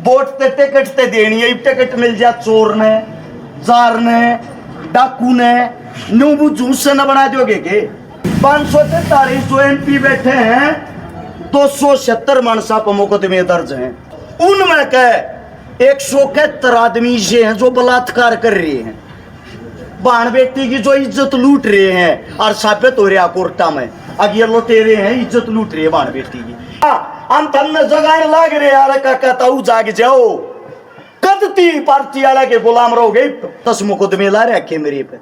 Vote ते ticket ते देनी है, टिकट मिल जा चोर ने, जार ने, डाकू ने, न्यू जूस से न बना दोगे के। 543 जो MP बैठे हैं, 276 मानसा पर मुकदमे दर्ज हैं। उनमें के 171 आदमी ये हैं जो बलात्कार कर रहे हैं, बहन बेटी की जो इज्जत लूट रहे हैं और साबित हो रहा कोर्टा में अगे लुटेरे हैं, इज्जत लूट रहे हैं बहन बेटी की। हम तमने जगाने लाग रहे यार, कहता हूँ जाग जाओ, कदती पार्टी वाला के गुलाम रहोगे। 10 मुकदमे ला रखे मेरे पे,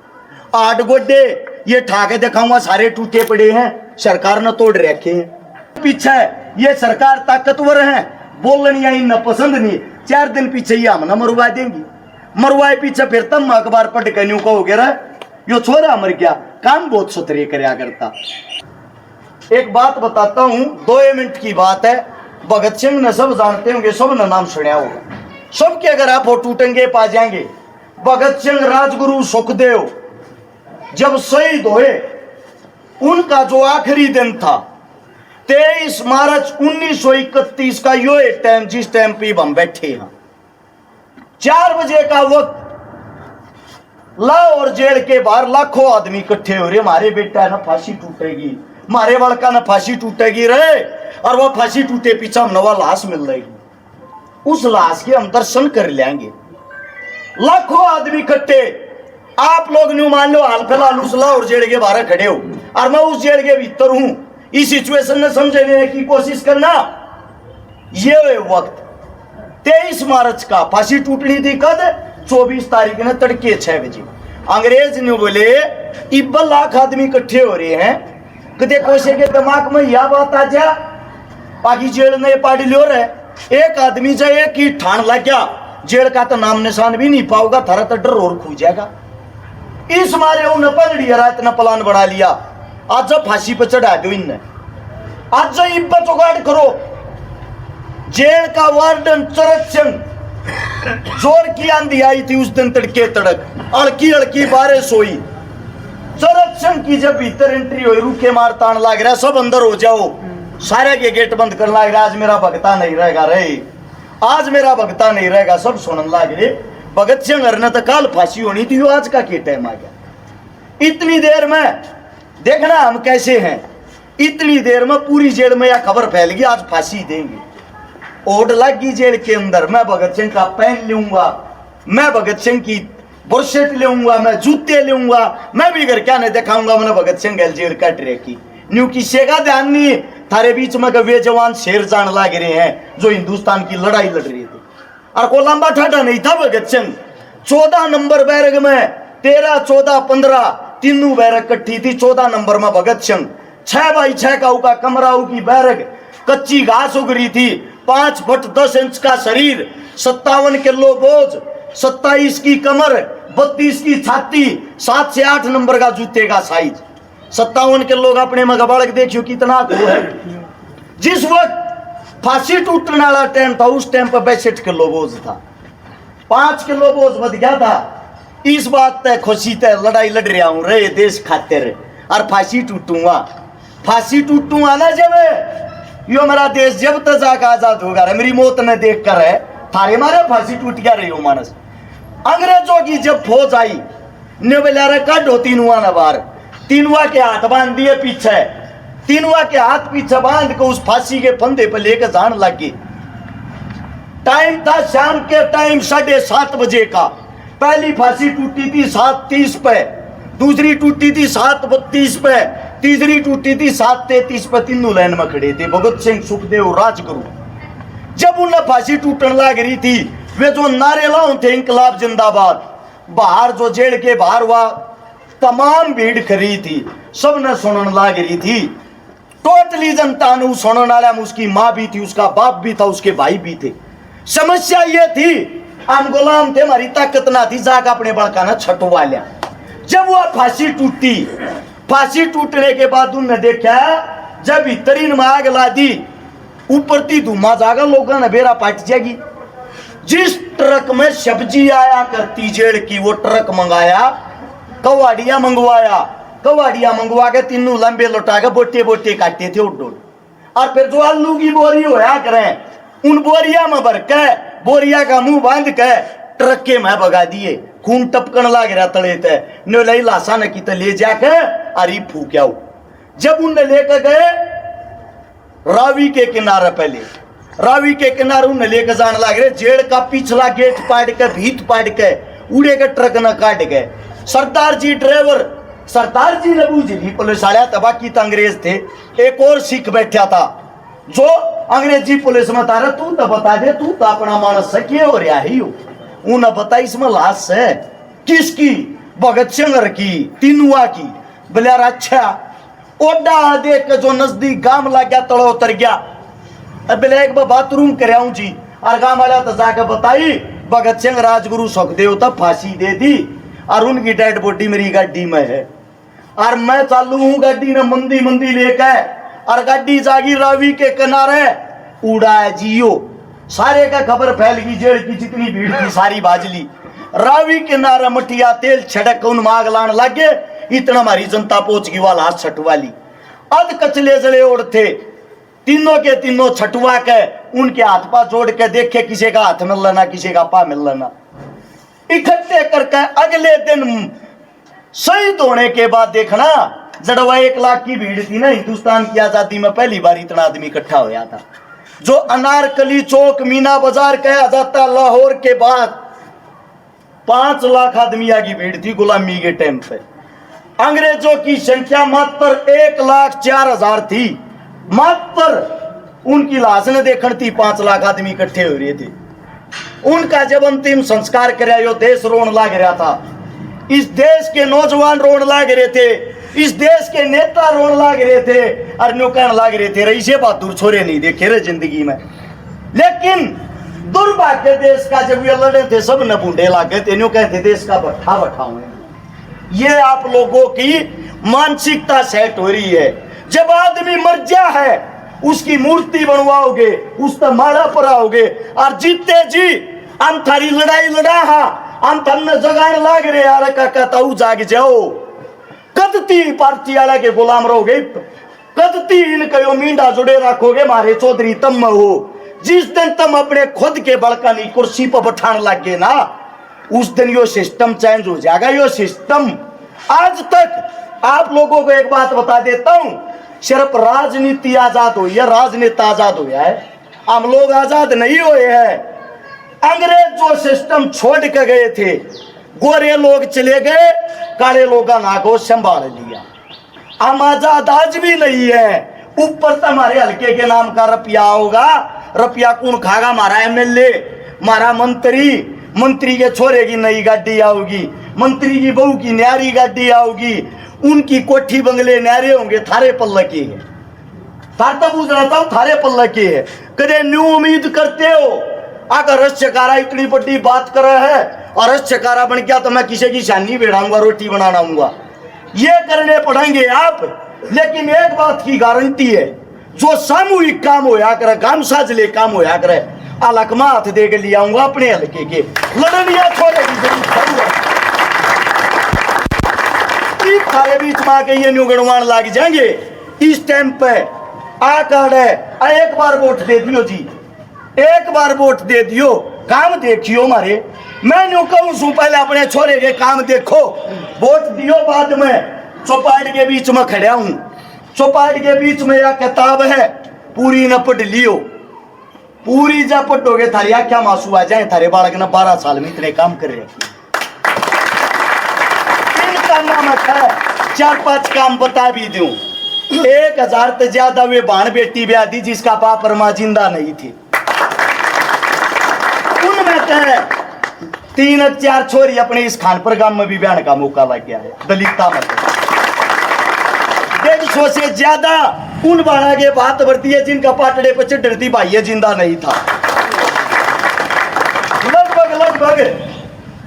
8 गोड्डे ये ठाके दिखाऊंगा सारे टूटे पड़े हैं, सरकार ने तोड़ रखे हैं। पीछे ये सरकार ताकतवर है, बोलनी आई न पसंद नहीं, 4 दिन पीछे ही हम न मरवा देंगी, मरवाए पीछे फिर तम अखबार पढ़ के न्यू कहोगे रे यो छोरा मर गया, काम बहुत सुथरे करया करता। एक बात बताता हूं, 2 मिनट की बात है। भगत सिंह ने सब जानते होंगे, सब ने नाम सुना होगा, सबके अगर आप फोटो टंगे पा जाएंगे। भगत सिंह, राजगुरु, सुखदेव जब शहीद हुए, उनका जो आखिरी दिन था 23 मार्च 1931 का, यो टाइम जिस टाइम पे हम बैठे हैं, 4 बजे का वक्त, लाहौर जेल के बाहर लाखों आदमी इकट्ठे हो रहे, मारे बेटा ना फांसी टूटेगी, मारे बड़का ना फांसी टूटेगी रे, और वो फांसी टूटे पीछे हम नवा लाश मिल रही, उस लाश के हम दर्शन कर लेंगे। लाखों आदमी इकट्ठे, आप लोग न्यू मान लो हाल फिलहाल उस लाहौर जेल के बाहर खड़े हो और मैं उस जेल के भीतर हूं, इस सिचुएशन में समझने की कोशिश करना। ये वक्त 23 मार्च का, फांसी टूटनी थी कद 24 तारीख ने तड़के 6 बजे। अंग्रेज ने बोले 1 लाख आदमी इकट्ठे हो रहे हैं, कदे कोई के दिमाग में यह बात आ जा, बाकी जेल ने पार्टी लो रहे, एक आदमी से एक ही ठान लग गया, जेल का तो नाम निशान भी नहीं पाओगा, थारा तो डर और खू जाएगा। इस मारे उन्हें पकड़ लिया, रात ने प्लान बना लिया, आज जब फांसी पर चढ़ा दो इन्हें, आज जब इब्बा जुगाड़ करो। जेल का वार्डन चरत सिंह, जोर की आंधी आई थी उस दिन तड़के तड़क, अड़की अड़की बारिश सोई। चरत सिंह की जब भीतर एंट्री हुई, रुके मार तान लाग रहा, सब अंदर हो जाओ, सारे के गेट बंद कर लाग रहा, आज मेरा भगता नहीं रहेगा रे, आज मेरा भगता नहीं रहेगा, सब सुनने लाग रहे। भगत सिंह हरने तो काल फांसी होनी थी, आज का क्या टाइम आ गया। इतनी देर में देखना हम कैसे हैं, इतनी देर में पूरी जेल में यह खबर फैल गई आज फांसी देंगे। ओढ़ लगी जेल के अंदर, मैं भगत सिंह का पेन लूंगा, मैं भगत सिंह की बुरशेट लूंगा, मैं जूते लूंगा, मैं भी घर क्या नहीं दिखाऊंगा, मैंने भगत सिंह जेल कट रखी। न्यू किसी का ध्यान नहीं थारे बीच में वे जवान शेर जान लाग रहे हैं जो हिंदुस्तान की लड़ाई लड़ रहे थे, और को लंबा ठाडा नहीं था भगत सिंह। 14 नंबर बैरक में 13, 14, 15 तीनों बैरक कट्ठी थी। 14 नंबर में भगत सिंह, 6 बाई 6 का कमरा की बैरक, कच्ची घास उग रही थी, 5 फुट 10 इंच का शरीर, 57 किलो बोझ, 27 की कमर, 32 की छाती, 7 से 8 नंबर का जूते का साइज, 57 किलो का अपने में गबाड़ देखियो कितना है। जिस वक्त फांसी टूटने वाला टाइम था, उस टाइम पर 62 किलो बोझ था, 5 किलो बोझ बच गया था। इस बात तय खुशी तय लड़ाई लड़ रहा हूं रे देश खातिर, और फांसी टूटूंगा ना जब यो मेरा देश जब तक आजाद होगा रे, मेरी मौत ने देख कर है थारे मारे फांसी टूट गया रही हो मानस। अंग्रेजों की जब फौज आई ने बोला रे काटो तीनुआ न बार, तीनुआ के हाथ बांध दिए पीछे, तीनुआ के हाथ पीछे बांध के उस फांसी के फंदे पर लेकर जान लगी। टाइम था शाम के टाइम 7:30 बजे का। पहली फांसी टूटी थी 7:30 पे, दूसरी टूटी थी 7:32 पे, तीसरी टूटी थी 7:33 पे। तीनों लाइन में खड़े थे भगत सिंह, सुखदेव, राजगुरु। जब उन्हें फांसी टूटने लग रही थी, वे जो नारे लाओ थे इंकलाब जिंदाबाद, बाहर जो जेल के बाहर हुआ तमाम भीड़ खड़ी थी, सबने सुनने लग रही थी। टोटली जनता ने सुनने वाला, उसकी माँ भी थी, उसका बाप भी था, उसके भाई भी थे। समस्या ये थी हम गुलाम थे, हमारी ताकत ना थी, जाकर अपने बड़का ना छटवा लिया। जब वह फांसी टूटी, फांसी टूटने के बाद उन्होंने देखा जब इतरीन में आग ला दी, ऊपर थी धुआं जागा, लोगों ने बेरा पाट जाएगी। जिस ट्रक में सब्जी आया करती जेड़ की, वो ट्रक मंगाया, कवाड़िया मंगवाया, कवाड़िया मंगवा के तीनों लंबे लौटा के बोटे बोटे काटते थे उड़, और फिर जो आलू की बोरी होया करें उन बोरिया में भर के बोरिया का मुंह बांध के ट्रक के में भगा दिए। खून टपकन लाग रहा तले ते ने लई लाशा ने की ले जाके अरी फूक्या। जब उनने लेकर गए रावी के किनारे, पहले रावी के किनारे उन्हें लेकर जाने लग रहे, जेड़ का पिछला गेट पाड़ के भीत पाड़ के उड़े के ट्रक न काट गए। सरदार जी ड्राइवर, सरदार जी ने बूझ ली पुलिस आया तबा की अंग्रेज थे। एक और सिख बैठा था जो अंग्रेजी पुलिस में तारा तू तो बता दे, तू तो अपना मानस सके हो रहा ही हो। उन्हें बता इसमें लाश है किसकी? भगत सिंह की, तीनुआ की। बोले अच्छा, ओडा देख के जो नजदीक गांव लग गया तड़ो उतर गया। अब एक बाथरूम कर जी और गांव वाला तो जाकर बताई भगत सिंह राजगुरु सुखदेव तो फांसी दे दी और उनकी डेड बॉडी मेरी गाड़ी में है और मैं चालू हूं गाड़ी ने मंदी मंदी लेकर और गाड़ी जागी रावी के किनारे उड़ा जियो। सारे का खबर फैल गई, जेल की जितनी भीड़ थी सारी बाजली। रावी किनारे मटिया तेल छड़क उन माग लान लगे, इतना हमारी जनता पहुंच गई वाला हाथ छटवाली। अध कचले जले ओढ़ थे, तीनों के तीनों छटवा के उनके हाथ पा जोड़ के देखे किसी का हाथ मिल लेना किसी का पा मिल लेना। इकट्ठे करके अगले दिन शहीद होने के बाद देखना जड़वा 1 लाख की भीड़ थी ना। हिंदुस्तान की आजादी में पहली बार इतना आदमी इकट्ठा होया था। जो अनारकली चौक मीना बाजार कहा जाता लाहौर के बाद 5 लाख आदमिया की भीड़ थी गुलामी के टाइम पे। अंग्रेजों की संख्या मात्र 1,04,000 थी। मात्र उनकी लाश ने देखन थी 5 लाख आदमी इकट्ठे हो रहे थे। उनका जब अंतिम संस्कार कराया यो देश रोन लाग रहा था। इस देश के नौजवान रोन लाग रहे थे, इस देश के नेता रोन लाग रहे थे और न्यू कहने लाग रहे थे रईसे बहादुर छोरे नहीं देखे रे जिंदगी में। लेकिन दुर्भाग्य देश का जब ये लड़े थे सब न बूढ़े लागे थे, न्यू कहते देश का भट्ठा बैठाओ। ये आप लोगों की मानसिकता सेट हो रही है। जब आदमी मर जा है उसकी मूर्ति बनवाओगे, उस पर माला पराओगे और जीते जी हम थारी लड़ाई लड़ा हा, हम तमने जगान लाग रहे यार काका ताऊ जाग जाओ। कदती पार्टी वाला के गुलाम रहोगे, कदती इनका मींडा जुड़े रखोगे मारे चौधरी तम हो। जिस दिन तुम अपने खुद के बड़कानी कुर्सी पर बैठाने लग गए ना, उस दिन यो सिस्टम चेंज हो जाएगा। यो सिस्टम आज तक आप लोगों को एक बात बता देता हूं, सिर्फ राजनीति आजाद हुई है, राजनेता आजाद हुआ है, हम लोग आजाद नहीं हुए हैं। अंग्रेज जो सिस्टम छोड़ के गए थे, गोरे लोग चले गए, काले लोगों को संभाल लिया। हम आजाद आज भी नहीं है। ऊपर तो हमारे हल्के के नाम का रुपया होगा, रुपया कौन खागा? हमारा एमएलए, हमारा मंत्री, मंत्री के छोरे की नई गाड़ी आओगी, मंत्री की बहू की न्यारी गाड़ी आओगी, उनकी कोठी बंगले न्यारे होंगे, थारे पल्ला के है। थार तो पूछ रहा था थारे पल्ला के है। कदे न्यू उम्मीद करते हो अगर रश्यकारा इतनी बड़ी बात कर रहा है और रश्यकारा बन गया तो मैं किसी की शानी बैठाऊंगा, रोटी बनाऊंगा, ये करने पड़ेंगे आप। लेकिन एक बात की गारंटी है, जो सामूहिक काम होया करे, गांव साजले काम होया करे, अलकमा हाथ दे के ले आऊंगा अपने हल्के के। लड़निया छोड़ेगी थारे बीच में आके ये न्यू गणवान लाग जाएंगे। इस टाइम पे आकर एक बार वोट दे दियो जी, एक बार वोट दे दियो, काम देखियो मारे। मैं न्यू कहूं सू पहले अपने छोरे के काम देखो, वोट दियो बाद में। चौपाट के बीच में खड़ा हूं, चौपाट के बीच में यह किताब है, पूरी न पढ़ लियो। पूरी जा पढ़ोगे थारी क्या मासू आ जाए। थारे बालक ने 12 साल में इतने काम कर रहे। नाम है 4-5 काम बता भी दूं। 1000 से ज्यादा वे बाण बेटी ब्याह दी जिसका बाप और मां जिंदा नहीं थे। उनमें कहे 3-4 छोरी अपने इस खानपुर गांव में भी ब्याह का मौका लग गया है। दलिता में 150 से ज्यादा उन बाणा के बात बढ़ती है जिनका पाटड़े पर चढ़ती भाई जिंदा नहीं था। लगभग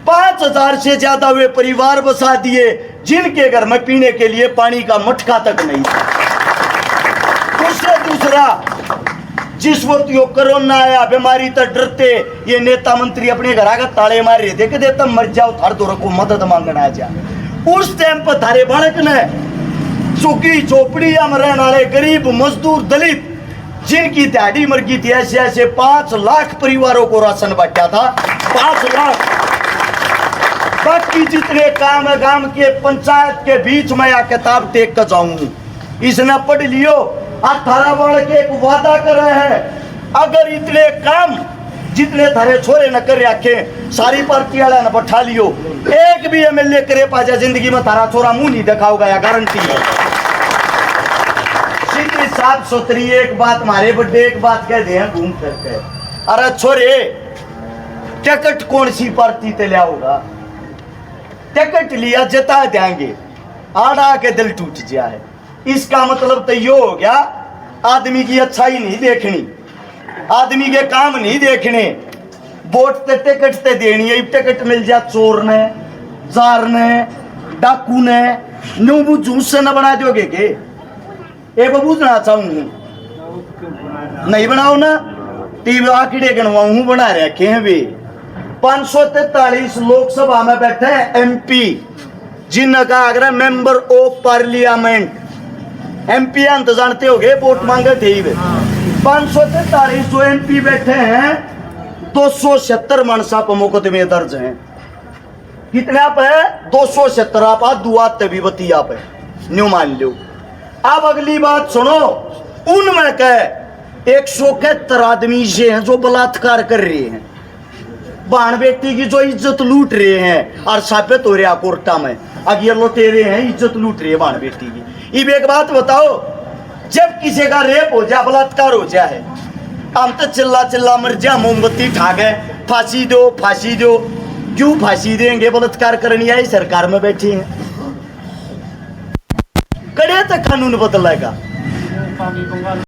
5000 से ज्यादा वे परिवार बसा दिए जिनके घर में पीने के लिए पानी का मटका तक नहीं था। उससे दूसरा, जिस वक्त यो कोरोना आया, बीमारी तो डरते ये नेता मंत्री अपने घर आकर ताले मार रहे थे कि तुम मर जाओ, थार दो को मदद मांगना आ जा। उस टाइम पर थारे बालक ने चुकी झोपड़िया में रहने वाले गरीब मजदूर दलित जिनकी दिहाड़ी मर्गी थी, ऐसे ऐसे 5 लाख परिवारों को राशन बांटा था, 5 लाख। बाकी जितने काम है गांव के पंचायत के बीच में या किताब टेक कर जाऊंगी। इसने पढ़ लियो 18 वर्ष के एक वादा कर रहे हैं, अगर इतने काम जितने थारे छोरे न कर रखे सारी पार्टी वाला न बैठा लियो, एक भी एमएलए करे पाजा जिंदगी में थारा छोरा मुंह नहीं दिखाओगा, या गारंटी है। सीधी साफ सुथरी एक बात मारे बड्डे एक बात कह दे घूम करके, अरे छोरे टिकट कौन सी पार्टी ते ले आओगा, टिकट लिया जता देंगे, आड़ा के दिल टूट गया है। इसका मतलब तो ये हो गया आदमी की अच्छाई नहीं देखनी, आदमी के काम नहीं देखने, वोट ते टिकट ते देनी है। टिकट मिल जा चोर ने, जार ने, डाकू ने, न्यू जूस से न बना दोगे के? ये बबूझना चाहूंगी नहीं बनाओ ना, टीवी आंकड़े गणवाऊ बना रखे हैं वे। 543 लोकसभा में बैठे हैं एमपी, जिनका Agra member of parliament, MP अंत जानते हो गए, वोट मांगे थे 543 जो एमपी बैठे हैं, 276 मनसा पर मुकदमे दर्ज हैं। कितने आप है? 276 आप दुआ तभी बती आप है, न्यू मान लो। अब अगली बात सुनो, उनमें कह 171 आदमी ये हैं जो बलात्कार कर रहे हैं, बाण बेटी की जो इज्जत लूट रहे हैं और साबित हो रहा कोर्टा में, अगे लुटेरे हैं इज्जत लूट रहे हैं बाण बेटी की। अब एक बात बताओ, जब किसी का रेप हो जाए, बलात्कार हो जाए, हम तो चिल्ला चिल्ला मर जा, मोमबत्ती ठा गए, फांसी दो फांसी दो। क्यों फांसी देंगे? बलात्कार करनी आई सरकार में बैठे हैं, करे तो कानून बदलेगा।